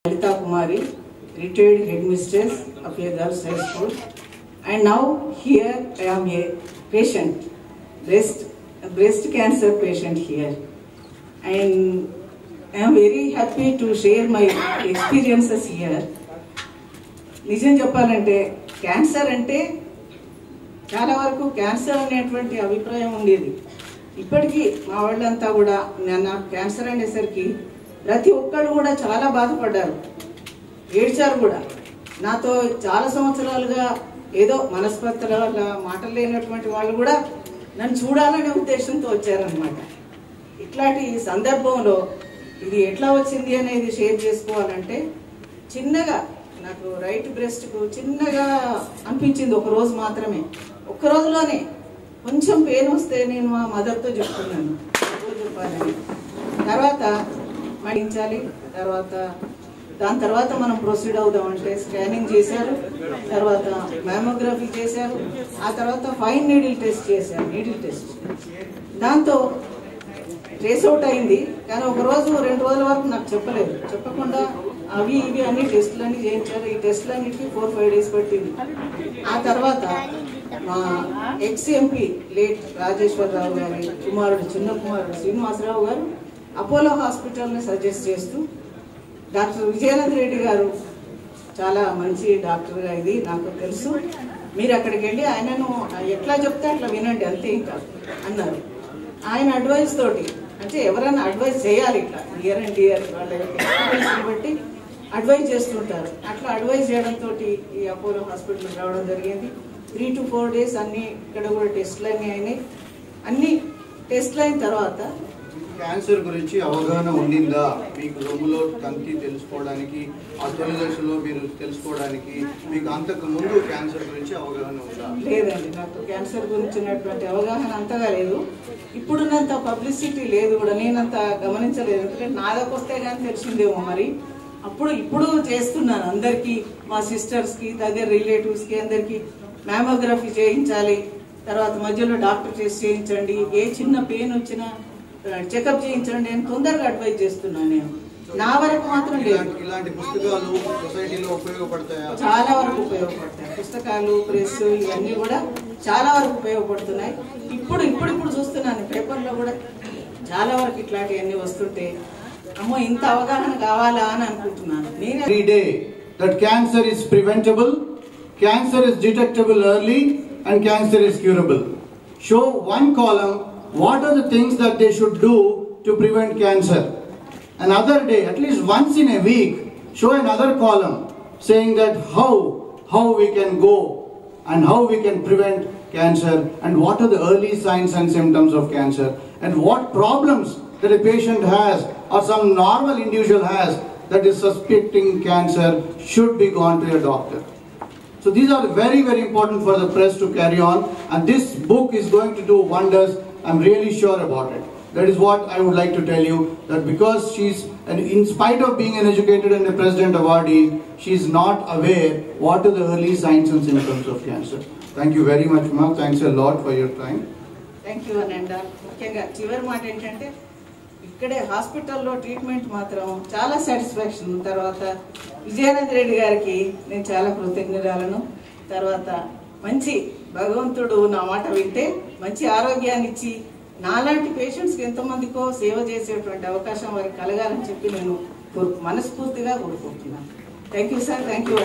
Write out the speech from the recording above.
Lalitha Kumari, retired headmistress of a girls' high school, and now here I am a patient, breast cancer patient here, and I am very happy to share my experiences here. నిజం చెప్పాలంటే cancer అంటే చాలా వరకు cancer అనేటువంటి అభిప్రాయం ఉండేది. ఇప్పటికీ మా వాళ్ళంతా కూడా నాకు క్యాన్సర్ అనేసరికి ప్రతి ఒక్కళ్ళు కూడా చాలా బాధపడ్డారు, ఏడ్చారు కూడా. నాతో చాలా సంవత్సరాలుగా ఏదో మనస్పర్ధల వల్ల మాటలు లేనటువంటి వాళ్ళు కూడా నన్ను చూడాలనే ఉద్దేశంతో వచ్చారనమాట. ఇట్లాంటి సందర్భంలో ఇది ఎట్లా వచ్చింది అనేది షేర్ చేసుకోవాలంటే, చిన్నగా నాకు రైట్ బ్రెస్ట్కు చిన్నగా అనిపించింది ఒక రోజు మాత్రమే. ఒక్క రోజులోనే కొంచెం పెయిన్ వస్తే నేను మా మదర్తో చెప్తున్నాను చెప్పాలని. తర్వాత మడించాలి, దాని తర్వాత మనం ప్రొసీడ్ అవుదామంటే స్కానింగ్ చేశారు, తర్వాత మ్యామోగ్రఫీ చేశారు, ఆ తర్వాత ఫైన్ నీడిల్ టెస్ట్ చేశారు. నీడిల్ టెస్ట్ దాంతో ట్రేస్ అవుట్ అయింది. కానీ ఒక రోజు 2 రోజుల వరకు నాకు చెప్పలేదు. చెప్పకుండా అవి ఇవి అన్ని టెస్టులన్నీ చేయించారు. ఈ టెస్టులన్నిటికీ 4-5 డేస్ పట్టింది. ఆ తర్వాత మా ఎక్స్-ఎంపీ లేట్ రాజేశ్వరరావు గారి కుమారుడు, చిన్న కుమారుడు శ్రీనివాసరావు గారు అపోలో హాస్పిటల్ని సజెస్ట్ చేస్తూ, డాక్టర్ విజయానంద రెడ్డి గారు చాలా మంచి డాక్టర్గా ఇది నాకు తెలుసు, మీరు అక్కడికి వెళ్ళి ఆయనను ఎట్లా చెప్తే అట్లా వినండి అంతే ఇంకా అన్నారు. ఆయన అడ్వైస్ తోటి, అంటే ఎవరైనా అడ్వైస్ చేయాలి, ఇట్లా ఇయర్ అండ్ ఇయర్ వాళ్ళ ఎక్స్పీరియన్స్ బట్టి అడ్వైజ్ చేస్తుంటారు. అట్లా అడ్వైజ్ చేయడంతో ఈ అపోలో హాస్పిటల్కి రావడం జరిగింది. 3 to 4 డేస్ అన్ని ఇక్కడ కూడా టెస్టులు అన్నీ అయినాయి. అన్ని టెస్టులు అయిన తర్వాత క్యాన్సర్ గురించి అవగాహన ఉండిందా మీకు? రొమ్ములో కంతి తెలుసుకోవడానికి, ఆ తొలి దశలో మీరు తెలుసుకోవడానికి మీకు అంతకు ముందు క్యాన్సర్ గురించి అవగాహన ఉందా? లేదండి, నాకు క్యాన్సర్ గురించినటువంటి అవగాహన అంతగా లేదు. ఇప్పుడున్నంత పబ్లిసిటీ లేదు కూడా, నేనంత గమనించలేదు. ఎందుకంటే నాదకు వస్తే కానీ తెలిసిందేమో మరి. ఇప్పుడు చేస్తున్నాను అందరికీ, మా సిస్టర్స్కి, దగ్గర రిలేటివ్స్కి అందరికీ మ్యామోగ్రఫీ చేయించాలి, తర్వాత మధ్యలో డాక్టర్ టెస్ట్ చేయించండి, ఏ చిన్న పెయిన్ వచ్చినా చెకప్ చేయించండి అని తొందరగా అడ్వైజ్ చేస్తున్నాను. నేను నా వరకు మాత్రం లేదు. ఇలాంటి పుస్తకాలు సొసైటీలో ఉపయోగపడతాయా? చాలా వరకు ఉపయోగపడతాయి. పుస్తకాలు, ప్రెస్ ఇవన్నీ కూడా చాలా వరకు ఉపయోగపడుతున్నాయి. ఇప్పుడు చూస్తున్నాను పేపర్లో కూడా చాలా వరకు ఇట్లాంటివన్నీ వస్తుంటే అమ్మో ఇంత అవగాహన కావాలా అని అనుకుంటున్నాను. Every day that cancer is preventable, cancer is detectable early, and cancer is curable. Show one column what are the things that they should do to prevent cancer. Another day, at least once in a week, show another column saying that how we can go and how we can prevent cancer, and what are the early signs and symptoms of cancer, and what problems that a patient has or some normal individual has that is suspecting cancer should be gone to a doctor. So these are very, very important for the press to carry on, and this book is going to do wonders. I'm really sure about it. That is what I would like to tell you, that because in spite of being an educated and a president awardee, she's not aware what are the early signs and symptoms of cancer. Thank you very much, ma'am. Thanks a lot for your time. Thank you, Ananda. ముఖ్యంగా చివరి మాట ఏంటంటే, ఇక్కడే హాస్పిటల్లో treatment మాత్రం చాలా satisfaction. తర్వాత విజయానంద రెడ్డి గారికి నేను చాలా కృతజ్ఞతలను. తర్వాత మంచి భగవంతుడు నా మాట వింటే మంచి ఆరోగ్యాన్ని ఇచ్చి నాలాంటి పేషెంట్స్కి ఎంతోమందికో సేవ చేసేటువంటి అవకాశం వారికి కలగాలని చెప్పి నేను మనస్ఫూర్తిగా కోరుకుంటున్నాను. Thank you sir. Thank you.